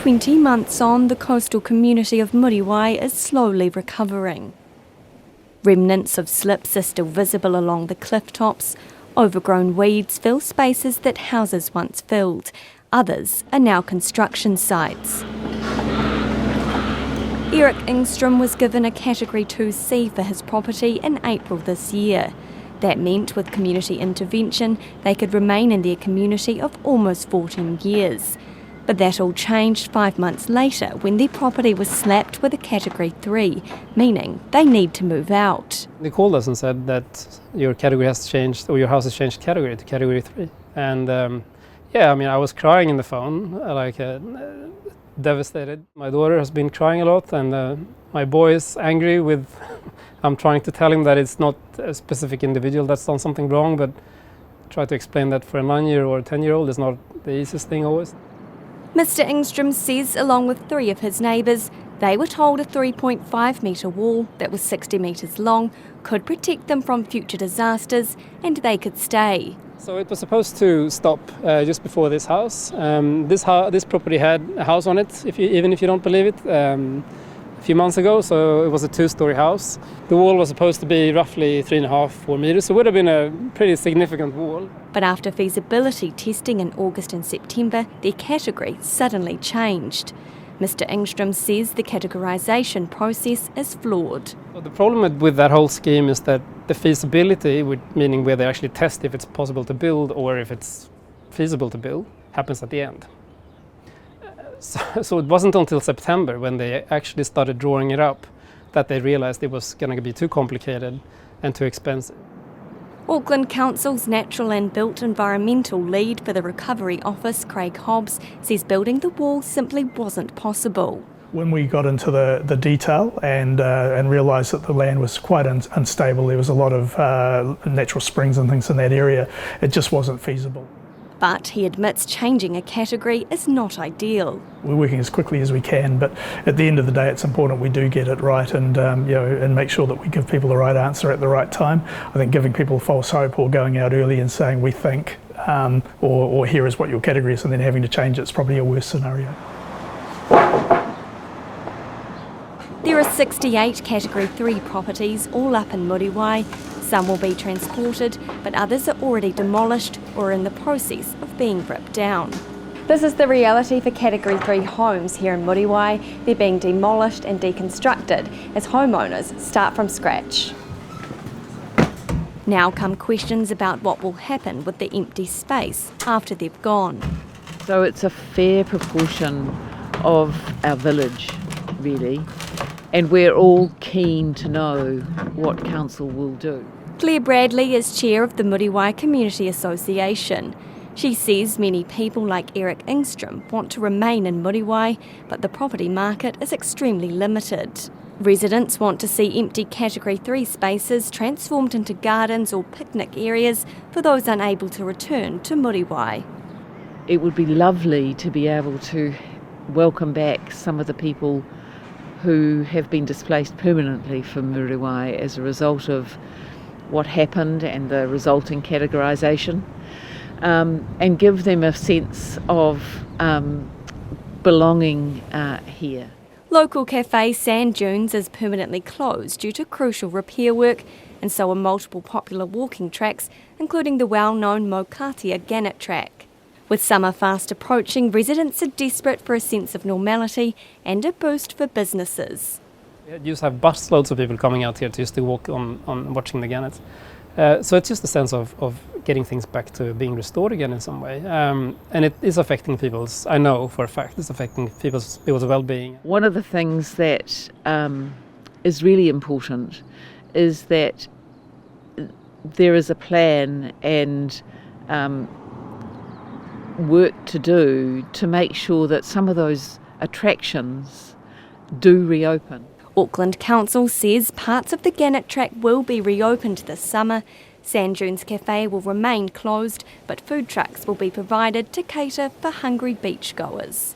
20 months on, the coastal community of Muriwai is slowly recovering. Remnants of slips are still visible along the cliff tops. Overgrown weeds fill spaces that houses once filled. Others are now construction sites. Eric Ingstrom was given a Category 2C for his property in April this year. That meant with community intervention they could remain in their community of almost 14 years. But that all changed 5 months later when their property was slapped with a Category 3, meaning they need to move out. They called us and said that your category has changed, or your house has changed category to Category 3. And I was crying in the phone, devastated. My daughter has been crying a lot, and my boy is angry with... I'm trying to tell him that it's not a specific individual that's done something wrong, but try to explain that for a 9-year or a 10-year-old is not the easiest thing always. Mr Ingstrom says, along with 3 of his neighbours, they were told a 3.5 metre wall that was 60 metres long could protect them from future disasters, and they could stay. So it was supposed to stop just before this house. This property had a house on it, even if you don't believe it, a few months ago. So it was a 2-storey house. The wall was supposed to be roughly 3.5-4 metres, so it would have been a pretty significant wall. But after feasibility testing in August and September, their category suddenly changed. Mr Ingstrom says the categorisation process is flawed. Well, the problem with that whole scheme is that the feasibility, meaning where they actually test if it's possible to build or if it's feasible to build, happens at the end. So it wasn't until September, when they actually started drawing it up, that they realised it was going to be too complicated and too expensive. Auckland Council's Natural and Built Environmental Lead for the Recovery Office, Craig Hobbs, says building the wall simply wasn't possible. When we got into the detail and realised that the land was quite unstable, there was a lot of natural springs and things in that area, it just wasn't feasible. But he admits changing a category is not ideal. We're working as quickly as we can, but at the end of the day it's important we do get it right and make sure that we give people the right answer at the right time. I think giving people false hope or going out early and saying we think or here is what your category is and then having to change it's probably a worse scenario. There are 68 Category 3 properties all up in Muriwai. Some will be transported, but others are already demolished or in the process of being ripped down. This is the reality for Category 3 homes here in Muriwai. They're being demolished and deconstructed as homeowners start from scratch. Now come questions about what will happen with the empty space after they've gone. So it's a fair proportion of our village, really, and we're all keen to know what council will do. Claire Bradley is chair of the Muriwai Community Association. She says many people like Eric Ingstrom want to remain in Muriwai, but the property market is extremely limited. Residents want to see empty Category 3 spaces transformed into gardens or picnic areas for those unable to return to Muriwai. It would be lovely to be able to welcome back some of the people who have been displaced permanently from Muriwai as a result of what happened and the resulting categorisation, and give them a sense of belonging here. Local cafe Sand Dunes is permanently closed due to crucial repair work, and so are multiple popular walking tracks, including the well-known Mokatia Gannet track. With summer fast approaching, residents are desperate for a sense of normality and a boost for businesses. You used to have busloads of people coming out here to just to walk on watching the gannets. So it's just a sense of getting things back to being restored again in some way. And it is affecting I know for a fact, it's affecting people's well-being. One of the things that is really important is that there is a plan and work to do to make sure that some of those attractions do reopen. Auckland Council says parts of the Gannet track will be reopened this summer. Sand Dunes Cafe will remain closed, but food trucks will be provided to cater for hungry beachgoers.